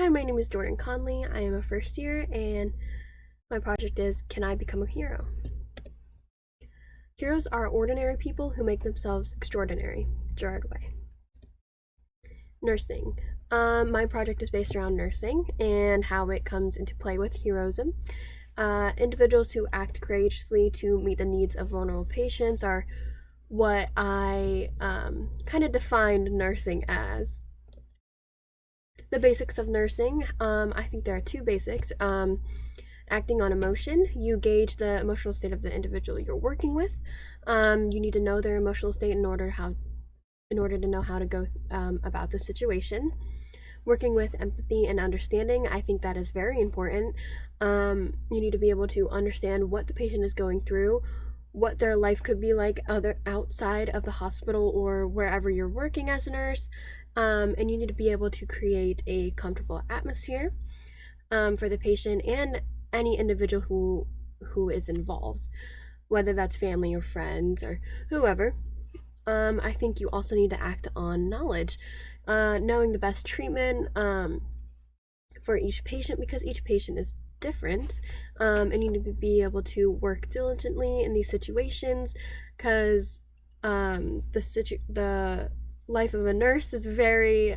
Hi, my name is Jordan Conley. I am a first year, and my project is Can I Become a Hero? Heroes are ordinary people who make themselves extraordinary. Gerard Way. Nursing. My project is based around nursing and how it comes into play with heroism. Individuals who act courageously to meet the needs of vulnerable patients are what I kind of defined nursing as. The basics of nursing, I think there are two basics. Acting on emotion, you gauge the emotional state of the individual you're working with. You need to know their emotional state in order to know how to go about the situation. Working with empathy and understanding, I think that is very important. You need to be able to understand what the patient is going through, what their life could be like other outside of the hospital or wherever you're working as a nurse. And you need to be able to create a comfortable atmosphere for the patient and any individual who is involved, whether that's family or friends or whoever. I think you also need to act on knowledge, knowing the best treatment for each patient because each patient is different, and you need to be able to work diligently in these situations because the life of a nurse is very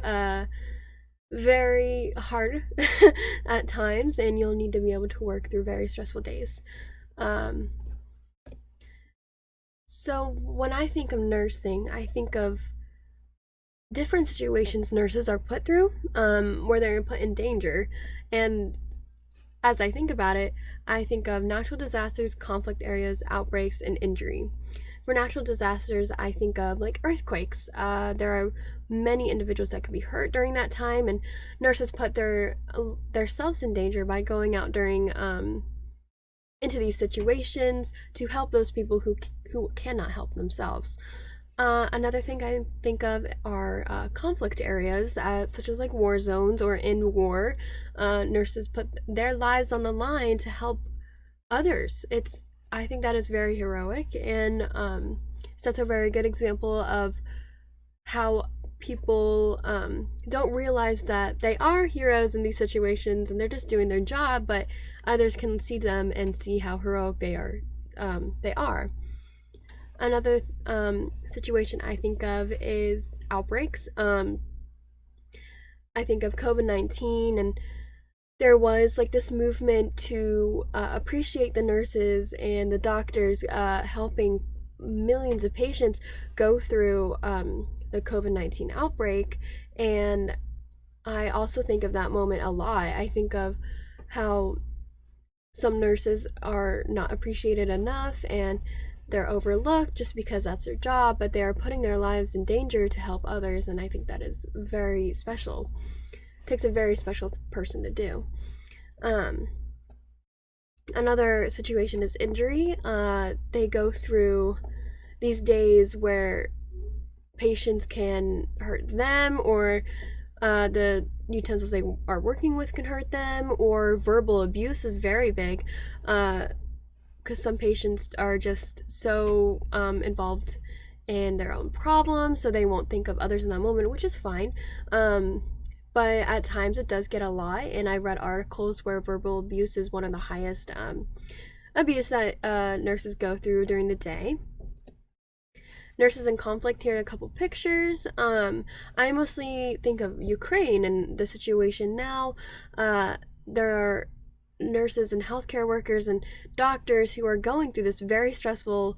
hard at times, and you'll need to be able to work through very stressful days. Um, so, when I think of nursing, I think of different situations nurses are put through where they're put in danger. And as I think about it, I think of natural disasters, conflict areas, outbreaks, and injury. For natural disasters, I think of like earthquakes. There are many individuals that could be hurt during that time, and nurses put their selves in danger by going out during into these situations to help those people who cannot help themselves. Another thing I think of are conflict areas, such as like war zones or in war. Nurses put their lives on the line to help others. I think that is very heroic and sets a very good example of how people don't realize that they are heroes in these situations and they're just doing their job, but others can see them and see how heroic they are. They are. Another situation I think of is outbreaks. I think of COVID-19, and there was like this movement to appreciate the nurses and the doctors helping millions of patients go through the COVID-19 outbreak. And I also think of that moment a lot. I think of how some nurses are not appreciated enough and they're overlooked just because that's their job, but they are putting their lives in danger to help others, and I think that is very special. It takes a very special person to do. Um, Another situation is injury. They go through these days where patients can hurt them, or the utensils they are working with can hurt them, or verbal abuse is very big. Because some patients are just so involved in their own problems, so they won't think of others in that moment, which is fine. But at times it does get a lot, and I read articles where verbal abuse is one of the highest abuse that nurses go through during the day. Nurses in conflict, here are a couple pictures. I mostly think of Ukraine and the situation now. There are nurses and healthcare workers and doctors who are going through this very stressful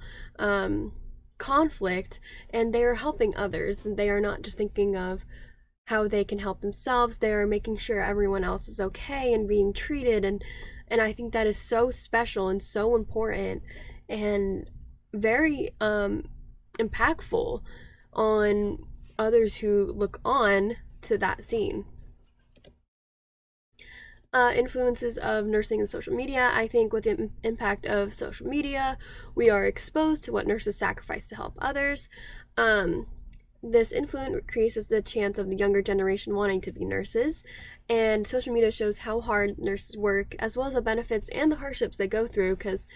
conflict, and they are helping others, and they are not just thinking of how they can help themselves. They are making sure everyone else is okay and being treated, and I think that is so special and so important and very impactful on others who look on to that scene. Influences of nursing and social media. I think with the impact of social media, we are exposed to what nurses sacrifice to help others. This influence increases the chance of the younger generation wanting to be nurses, and social media shows how hard nurses work, as well as the benefits and the hardships they go through, because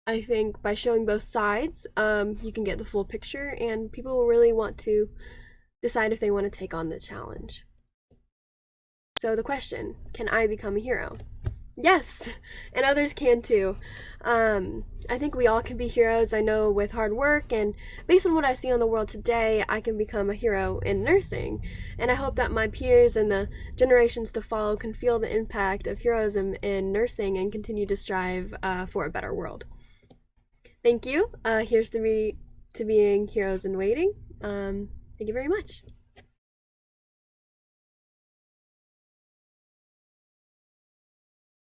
I think by showing both sides, you can get the full picture, and people will really want to decide if they want to take on the challenge. So the question, can I become a hero? Yes, and others can too. I think we all can be heroes. I know with hard work and based on what I see on the world today, I can become a hero in nursing. And I hope that my peers and the generations to follow can feel the impact of heroism in nursing and continue to strive for a better world. Thank you. Here's to being heroes in waiting. Thank you very much.